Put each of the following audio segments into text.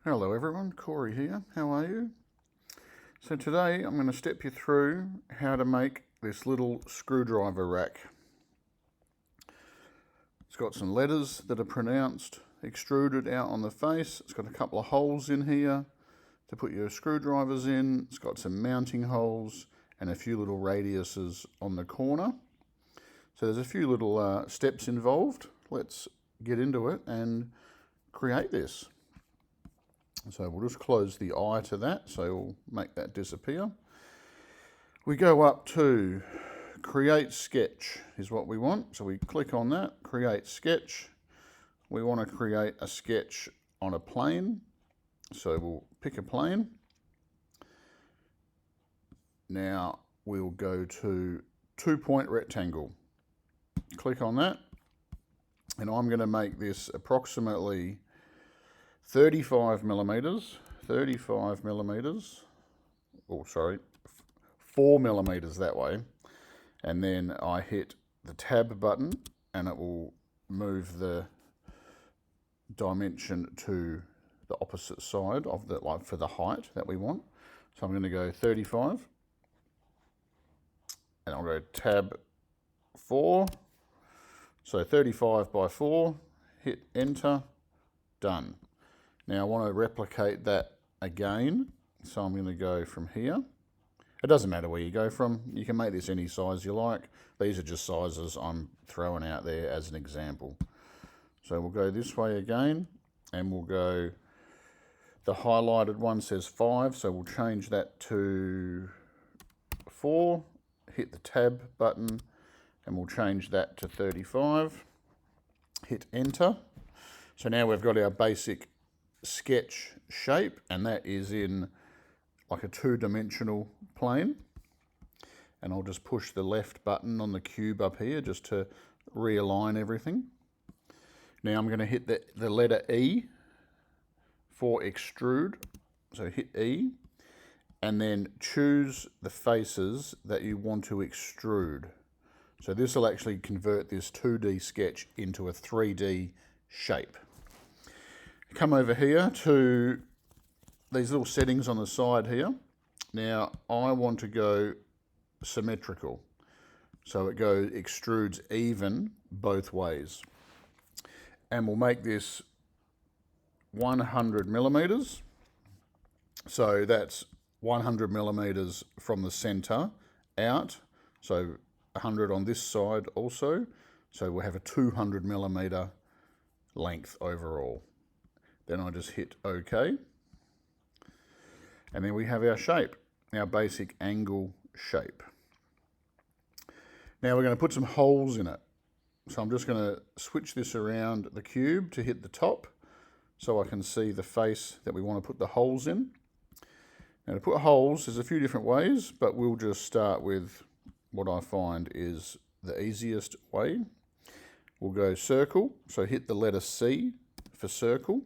Hello everyone, Corey here. How are you? So today I'm going to step you through how to make this little screwdriver rack. It's got some letters that are pronounced extruded out on the face. It's got a couple of holes in here to put your screwdrivers in. It's got some mounting holes and a few little radiuses on the corner. So there's a few little steps involved. Let's get into it and create this. So we'll just close the eye to that, so we'll make that disappear. We go up to create sketch is what we want. So we click on that, create sketch. We want to create a sketch on a plane. So we'll pick a plane. Now we'll go to 2-point rectangle. Click on that. And I'm going to make this approximately 35 millimeters, 4 millimeters that way, and then I hit the tab button and it will move the dimension to the opposite side of the, like for the height that we want. So I'm going to go 35 and I'll go tab 4, so 35 by 4, hit enter, done. Now I want to replicate that again, so I'm going to go from here. It doesn't matter where you go from, you can make this any size you like. These are just sizes I'm throwing out there as an example. So we'll go this way again, and we'll go, the highlighted one says 5, so we'll change that to 4, hit the tab button, and we'll change that to 35, hit enter. So now we've got our basic sketch shape, and that is in like a 2-dimensional plane. And I'll just push the left button on the cube up here just to realign everything. Now I'm going to hit the letter E for extrude. So hit E and then choose the faces that you want to extrude. So this will actually convert this 2D sketch into a 3D shape. Come over here to these little settings on the side here. Now I want to go symmetrical, so it extrudes even both ways, and we'll make this 100 millimeters. So that's 100 millimeters from the center out, so 100 on this side also, so we'll have a 200 millimeter length overall. Then I just hit OK. And then we have our shape, our basic angle shape. Now we're going to put some holes in it. So I'm just going to switch this around the cube to hit the top so I can see the face that we want to put the holes in. Now to put holes, there's a few different ways, but we'll just start with what I find is the easiest way. We'll go circle, so hit the letter C for circle,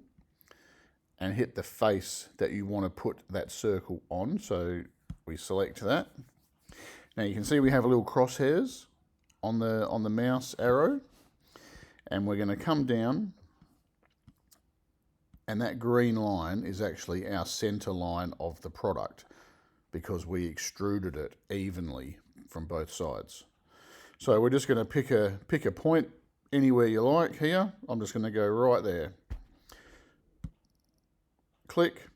and hit the face that you want to put that circle on. So we select that. Now you can see we have a little crosshairs on the mouse arrow, and we're going to come down, and that green line is actually our center line of the product because we extruded it evenly from both sides. So we're just going to pick a point anywhere you like here. I'm just going to go right there. Click,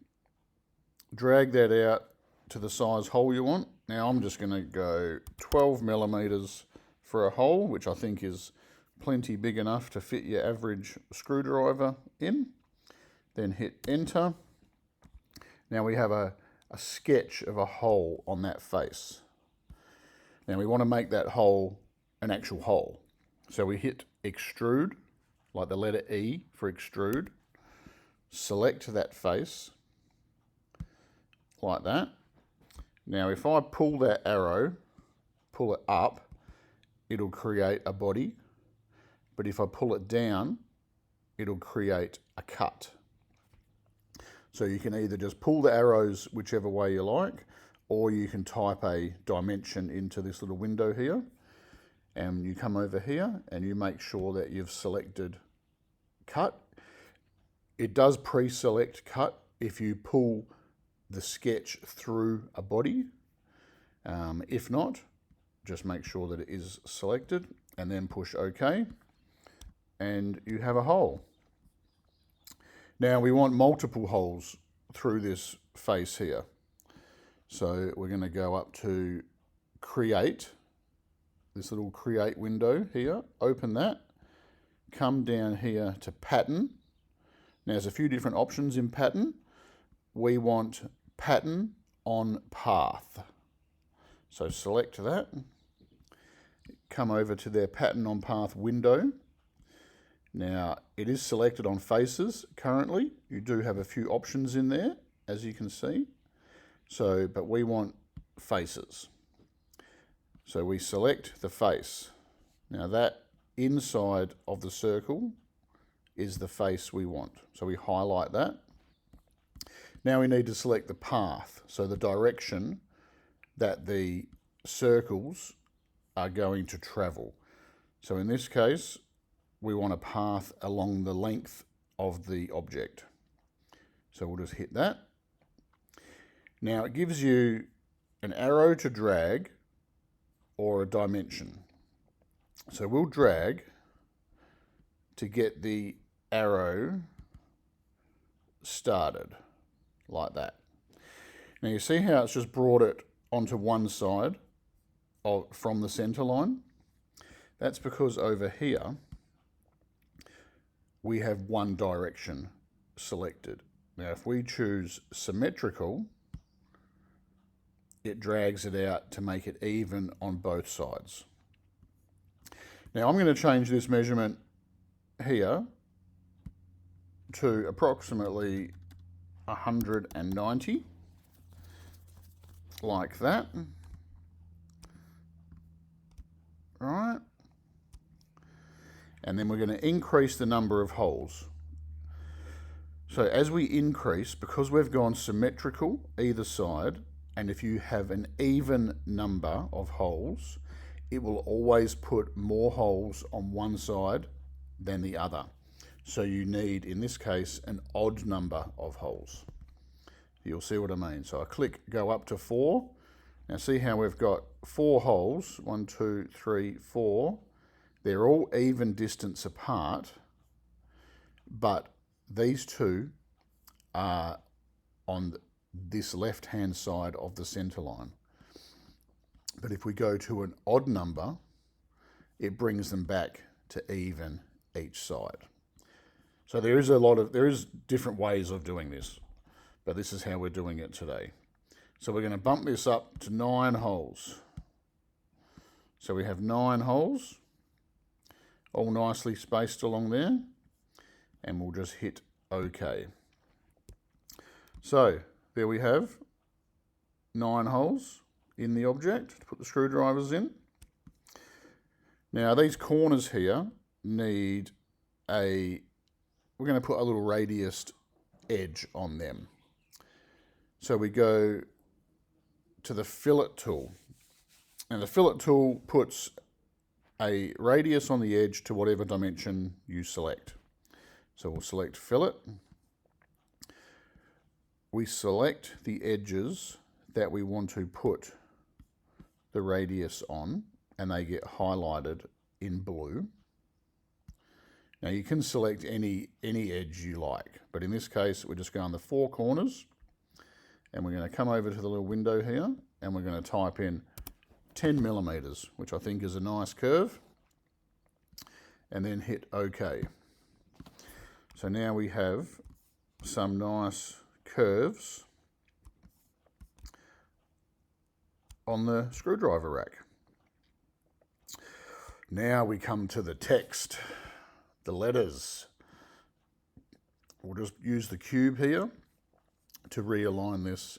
drag that out to the size hole you want. Now I'm just going to go 12 millimeters for a hole, which I think is plenty big enough to fit your average screwdriver in. Then hit enter. Now we have a sketch of a hole on that face. Now we want to make that hole an actual hole. So we hit extrude, like the letter E for extrude. Select that face, like that. Now if I pull that arrow, pull it up, it'll create a body. But if I pull it down, it'll create a cut. So you can either just pull the arrows whichever way you like, or you can type a dimension into this little window here. And you come over here and you make sure that you've selected cut. It does pre-select cut if you pull the sketch through a body. If not, just make sure that it is selected and then push OK, and you have a hole. Now we want multiple holes through this face here. So we're going to go up to Create, this little Create window here, open that, come down here to Pattern. Now there's a few different options in Pattern. We want Pattern on Path. So select that, come over to their Pattern on Path window. Now it is selected on faces currently. You do have a few options in there, as you can see. So, but we want faces. So we select the face. Now that inside of the circle is the face we want. So we highlight that. Now we need to select the path, so the direction that the circles are going to travel. So in this case, we want a path along the length of the object. So we'll just hit that. Now it gives you an arrow to drag or a dimension. So we'll drag to get the arrow started like that. Now you see how it's just brought it onto one side from the center line? That's because over here we have one direction selected. Now if we choose symmetrical, it drags it out to make it even on both sides. Now I'm going to change this measurement here to approximately 190, like that. Right. And then we're going to increase the number of holes. So as we increase, because we've gone symmetrical either side, and if you have an even number of holes, it will always put more holes on one side than the other. So you need, in this case, an odd number of holes. You'll see what I mean. So I click go up to 4. Now see how we've got 4 holes, 1, 2, 3, 4. They're all even distance apart, but these two are on this left-hand side of the center line. But if we go to an odd number, it brings them back to even each side. So there is different ways of doing this, but this is how we're doing it today. So we're going to bump this up to 9 holes. So we have 9 holes, all nicely spaced along there, and we'll just hit OK. So there we have 9 holes in the object to put the screwdrivers in. Now these corners here need we're going to put a little radiused edge on them. So we go to the Fillet Tool. And the Fillet Tool puts a radius on the edge to whatever dimension you select. So we'll select Fillet. We select the edges that we want to put the radius on, and they get highlighted in blue. Now you can select any edge you like, but in this case we're just going the 4 corners, and we're going to come over to the little window here, and we're going to type in 10 millimeters, which I think is a nice curve, and then hit OK. So now we have some nice curves on the screwdriver rack. Now we come to the text, the letters. We'll just use the cube here to realign this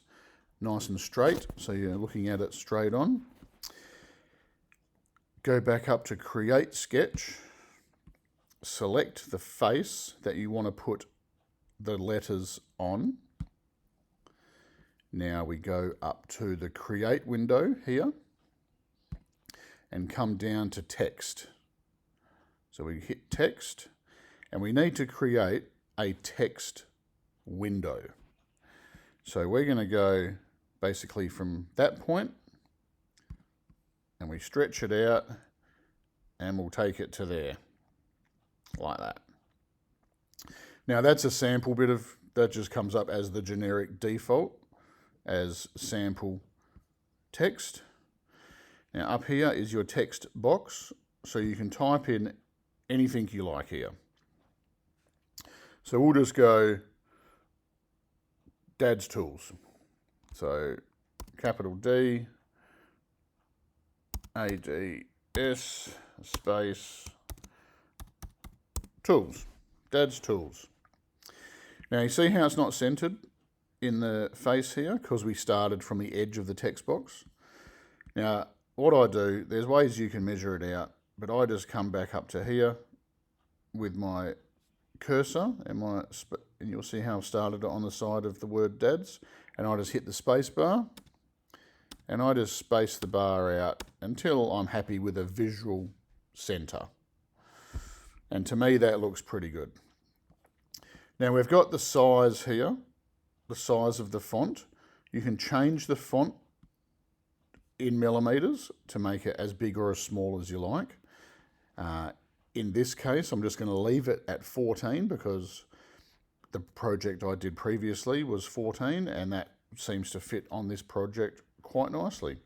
nice and straight, so you're looking at it straight on. Go back up to Create Sketch, select the face that you want to put the letters on. Now we go up to the Create window here and come down to Text. So we hit Text, and we need to create a text window. So we're going to go basically from that point, and we stretch it out, and we'll take it to there, like that. Now that's a sample bit of, that just comes up as the generic default, as sample text. Now up here is your text box, so you can type in anything you like here. So we'll just go Dad's Tools. So capital D, A-D-S, space, Tools, Dad's Tools. Now you see how it's not centered in the face here because we started from the edge of the text box. Now what I do, there's ways you can measure it out, but I just come back up to here with my cursor and you'll see how I've started it on the side of the word Dad's, and I just hit the space bar and I just space the bar out until I'm happy with a visual center. And to me that looks pretty good. Now we've got the size here, the size of the font. You can change the font in millimeters to make it as big or as small as you like. In this case, I'm just going to leave it at 14 because the project I did previously was 14 and that seems to fit on this project quite nicely.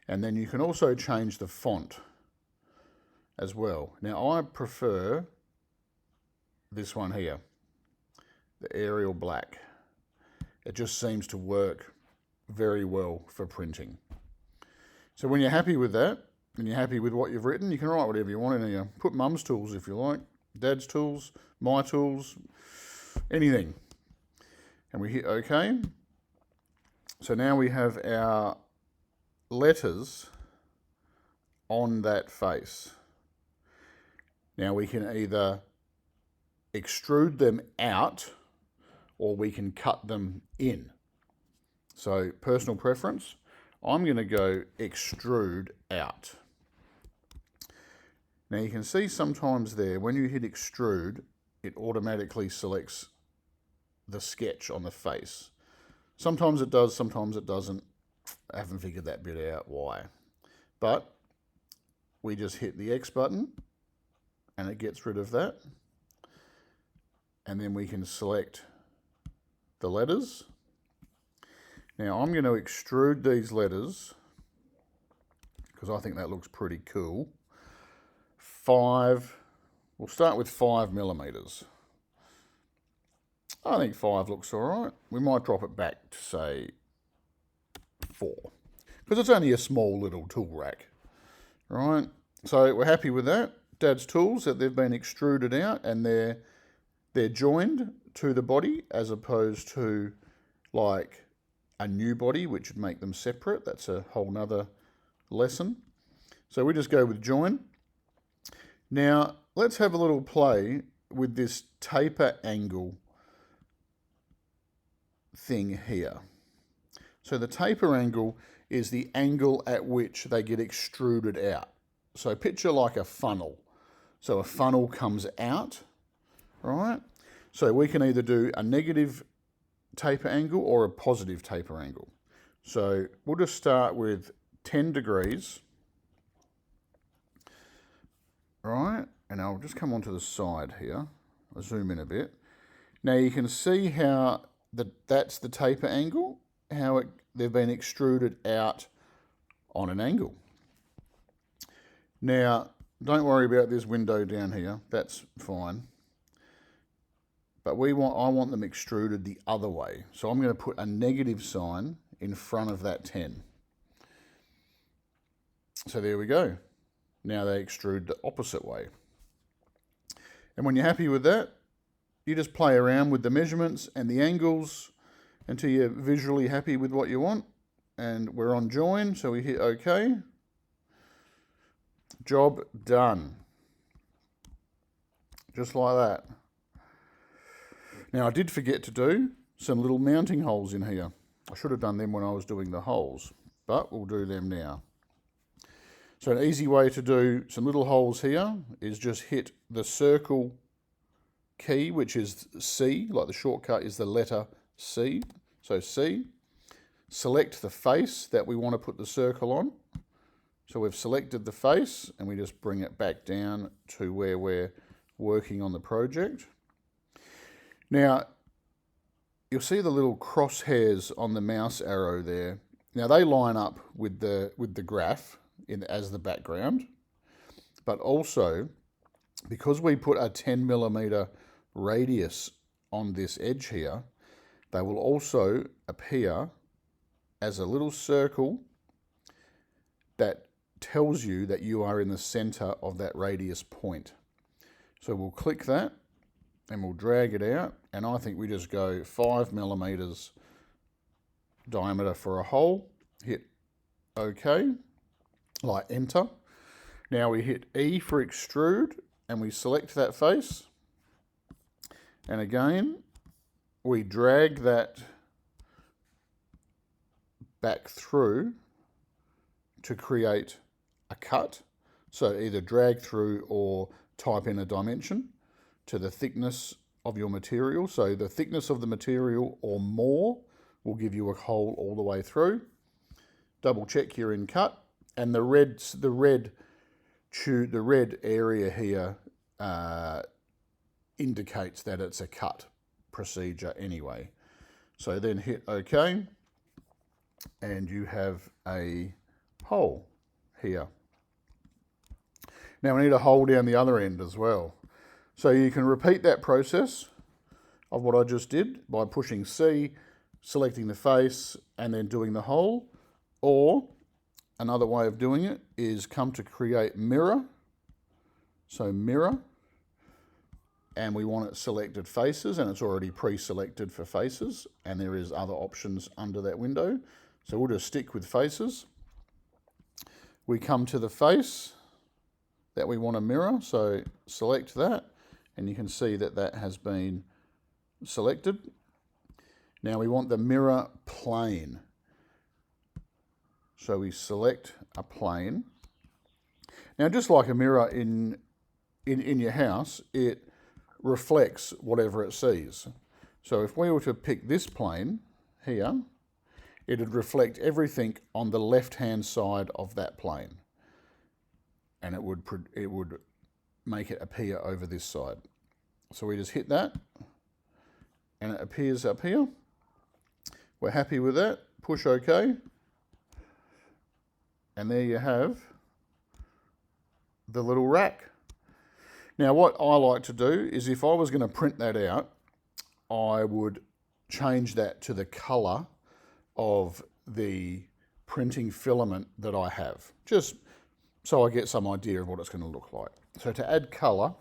And then you can also change the font as well. Now I prefer this one here, the Arial Black. It just seems to work very well for printing. So when you're happy with that, and you're happy with what you've written, you can write whatever you want in here. Put Mum's tools if you like, Dad's tools, my tools, anything. And we hit OK. So now we have our letters on that face. Now we can either extrude them out or we can cut them in. So personal preference, I'm going to go extrude out. Now you can see sometimes there, when you hit extrude, it automatically selects the sketch on the face. Sometimes it does, sometimes it doesn't. I haven't figured that bit out why. But we just hit the X button and it gets rid of that. And then we can select the letters. Now I'm going to extrude these letters because I think that looks pretty cool. We'll start with 5 millimeters. I think 5 looks all right. We might drop it back to say 4 because it's only a small little tool rack, right? So we're happy with that. Dad's Tools, that they've been extruded out and they're joined to the body as opposed to like a new body, which would make them separate. That's a whole nother lesson. So we just go with join. Now let's have a little play with this taper angle thing here. So the taper angle is the angle at which they get extruded out. So picture like a funnel. So a funnel comes out, right? So we can either do a negative taper angle or a positive taper angle. So we'll just start with 10 degrees, right? And I'll just come onto the side here. I'll zoom in a bit. Now you can see how that's the taper angle, how they've been extruded out on an angle. Now, don't worry about this window down here. That's fine. But I want them extruded the other way. So I'm going to put a negative sign in front of that 10. So there we go. Now they extrude the opposite way. And when you're happy with that, you just play around with the measurements and the angles until you're visually happy with what you want. And we're on join, so we hit OK. Job done. Just like that. Now I did forget to do some little mounting holes in here. I should have done them when I was doing the holes, but we'll do them now. So an easy way to do some little holes here is just hit the circle key, which is C, like the shortcut is the letter C. So C, select the face that we want to put the circle on. So we've selected the face and we just bring it back down to where we're working on the project. Now, you'll see the little crosshairs on the mouse arrow there. Now they line up with the graph as the background, but also because we put a 10mm radius on this edge here, they will also appear as a little circle that tells you that you are in the center of that radius point. So we'll click that and we'll drag it out, and I think we just go 5mm diameter for a hole, hit OK, like enter. Now we hit E for extrude and we select that face, and again we drag that back through to create a cut. So either drag through or type in a dimension to the thickness of your material. So the thickness of the material or more will give you a hole all the way through. Double check you're in cut, and the red area here indicates that it's a cut procedure anyway. So then hit OK, and you have a hole here. Now we need a hole down the other end as well. So you can repeat that process of what I just did by pushing C, selecting the face, and then doing the hole. Or another way of doing it is come to create mirror. So mirror, and we want it selected faces, and it's already pre-selected for faces, and there is other options under that window. So we'll just stick with faces. We come to the face that we want to mirror, so select that, and you can see that that has been selected. Now we want the mirror plane. So we select a plane. Now just like a mirror in your house, it reflects whatever it sees. So if we were to pick this plane here, it would reflect everything on the left-hand side of that plane, and it would make it appear over this side. So we just hit that, and it appears up here. We're happy with that. Push OK, and there you have the little rack. Now what I like to do is, if I was going to print that out, I would change that to the color of the printing filament that I have, just so I get some idea of what it's going to look like. So to add color,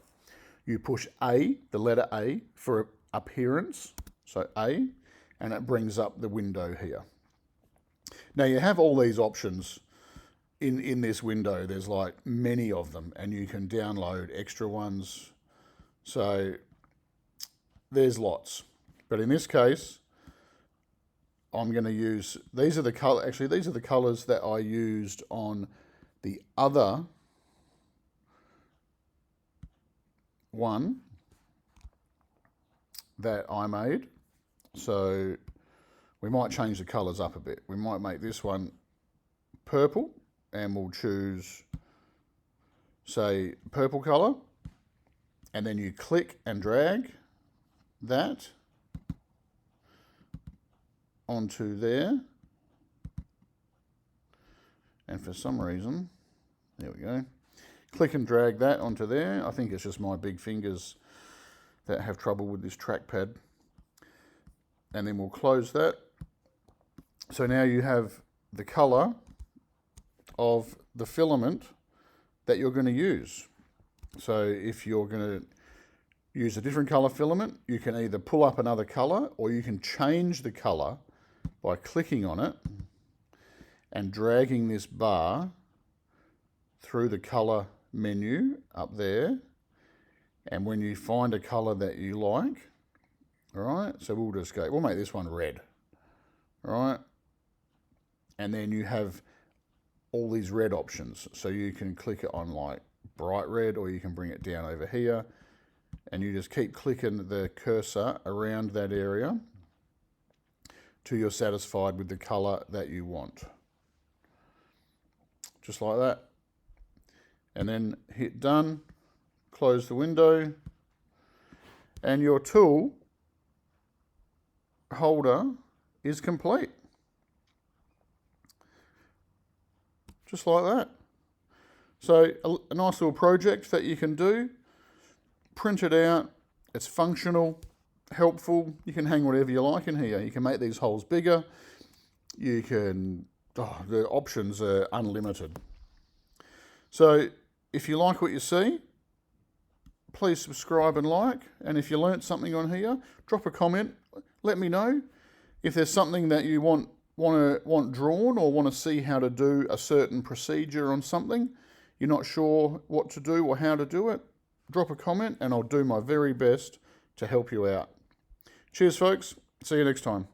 you push A, the letter A, for appearance, so A, and it brings up the window here. Now you have all these options in this window. There's like many of them, and you can download extra ones. So there's lots, but in this case, I'm going to use, these are the colors that I used on the other one that I made. So we might change the colors up a bit. We might make this one purple, and we'll choose, say, purple color, and then you click and drag that onto there, and for some reason, there we go, click and drag that onto there. I think it's just my big fingers that have trouble with this trackpad, and then we'll close that. So now you have the color of the filament that you're going to use. So if you're going to use a different color filament, you can either pull up another color, or you can change the color by clicking on it and dragging this bar through the color menu up there. And when you find a color that you like, all right, so we'll make this one red, all right? And then you have all these red options. So you can click it on like bright red, or you can bring it down over here, and you just keep clicking the cursor around that area till you're satisfied with the color that you want. Just like that. And then hit done, close the window, and your tool holder is complete. Just like that. So a nice little project that you can do, print it out, it's functional, helpful, you can hang whatever you like in here. You can make these holes bigger, you can, the options are unlimited. So if you like what you see, please subscribe and like, and if you learnt something on here, drop a comment, let me know. If there's something that you want drawn or want to see how to do a certain procedure on something, you're not sure what to do or how to do it, drop a comment and I'll do my very best to help you out. Cheers folks, see you next time.